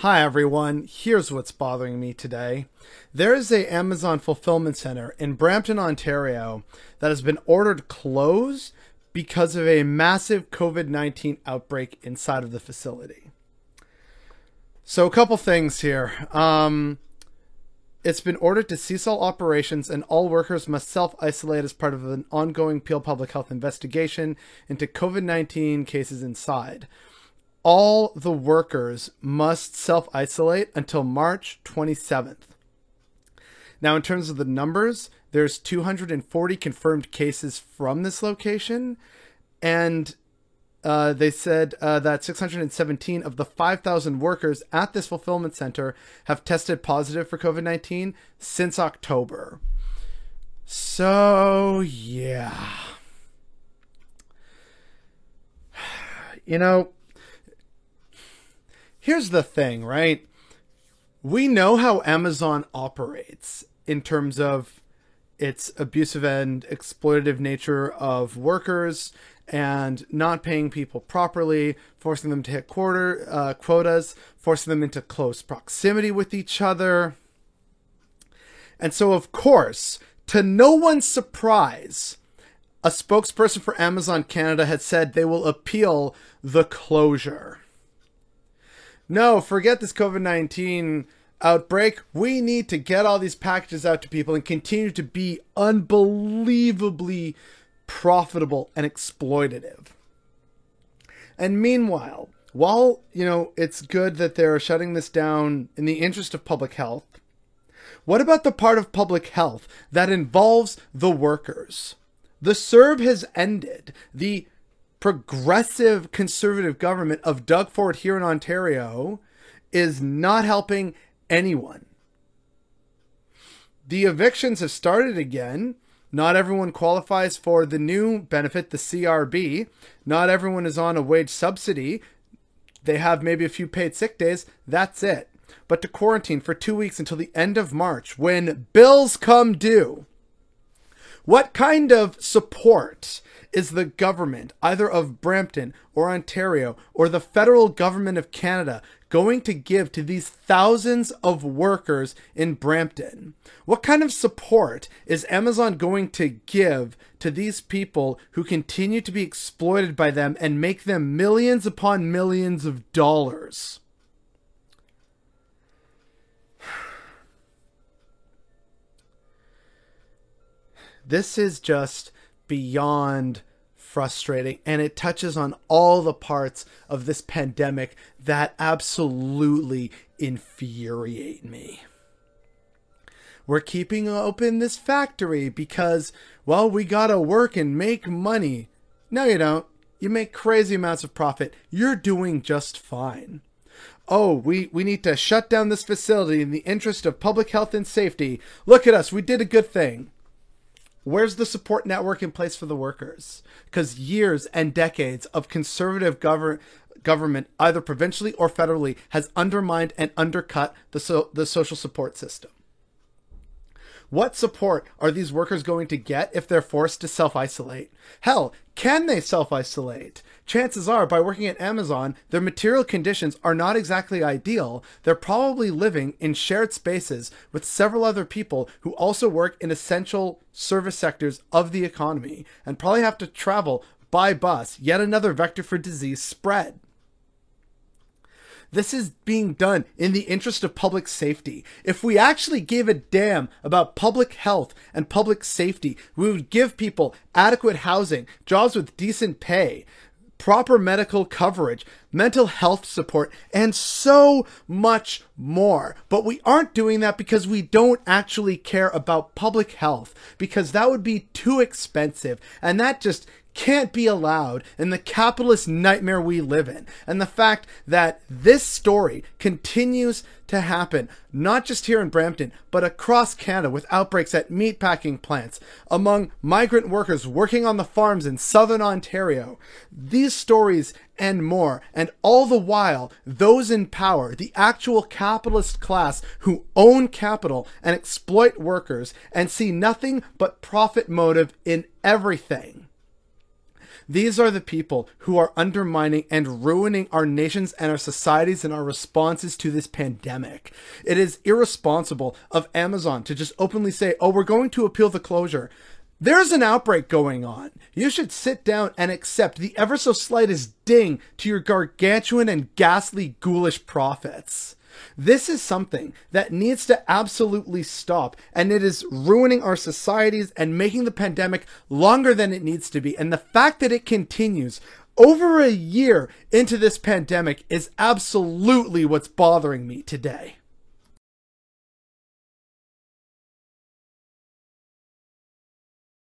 Hi everyone, here's what's bothering me today. There is a Amazon fulfillment center in Brampton, Ontario that has been ordered closed because of a massive COVID-19 outbreak inside of the facility. So a couple things here. It's been ordered to cease all operations and all workers must self-isolate as part of an ongoing Peel Public Health investigation into COVID-19 cases inside. All the workers must self-isolate until March 27th. Now, in terms of the numbers, there's 240 confirmed cases from this location, and they said that 617 of the 5,000 workers at this fulfillment center have tested positive for COVID-19 since October. So, yeah. You know, here's the thing, right? We know how Amazon operates in terms of its abusive and exploitative nature of workers and not paying people properly, forcing them to hit quotas, forcing them into close proximity with each other. And so, of course, to no one's surprise, a spokesperson for Amazon Canada had said they will appeal the closure. No, forget this COVID-19 outbreak. We need to get all these packages out to people and continue to be unbelievably profitable and exploitative. And meanwhile, while, it's good that they're shutting this down in the interest of public health, what about the part of public health that involves the workers? The CERB has ended. The progressive conservative government of Doug Ford here in Ontario is not helping anyone. The evictions have started again. Not everyone qualifies for the new benefit, the CRB. Not everyone is on a wage subsidy. They have maybe a few paid sick days. That's it. But to quarantine for 2 weeks until the end of March, when bills come due, what kind of support is the government, either of Brampton or Ontario or the federal government of Canada, going to give to these thousands of workers in Brampton? What kind of support is Amazon going to give to these people who continue to be exploited by them and make them millions upon millions of dollars? This is just beyond frustrating, and it touches on all the parts of this pandemic that absolutely infuriate me. We're keeping open this factory because, well, we gotta work and make money. No, you don't. You make crazy amounts of profit. You're doing just fine. Oh, we need to shut down this facility in the interest of public health and safety. Look at us. We did a good thing. Where's the support network in place for the workers? Because years and decades of conservative government, either provincially or federally, has undermined and undercut the social support system. What support are these workers going to get if they're forced to self-isolate? Hell, can they self-isolate? Chances are, by working at Amazon, their material conditions are not exactly ideal. They're probably living in shared spaces with several other people who also work in essential service sectors of the economy and probably have to travel by bus, yet another vector for disease spread. This is being done in the interest of public safety. If we actually gave a damn about public health and public safety, we would give people adequate housing, jobs with decent pay, proper medical coverage, mental health support, and so much more. But we aren't doing that because we don't actually care about public health, because that would be too expensive, and that just can't be allowed in the capitalist nightmare we live in. And the fact that this story continues to happen, not just here in Brampton, but across Canada, with outbreaks at meatpacking plants, among migrant workers working on the farms in southern Ontario. These stories and more, and all the while, those in power, the actual capitalist class who own capital and exploit workers and see nothing but profit motive in everything. These are the people who are undermining and ruining our nations and our societies and our responses to this pandemic. It is irresponsible of Amazon to just openly say, oh, we're going to appeal the closure. There's an outbreak going on. You should sit down and accept the ever so slightest ding to your gargantuan and ghastly ghoulish profits. This is something that needs to absolutely stop, and it is ruining our societies and making the pandemic longer than it needs to be. And the fact that it continues over a year into this pandemic is absolutely what's bothering me today.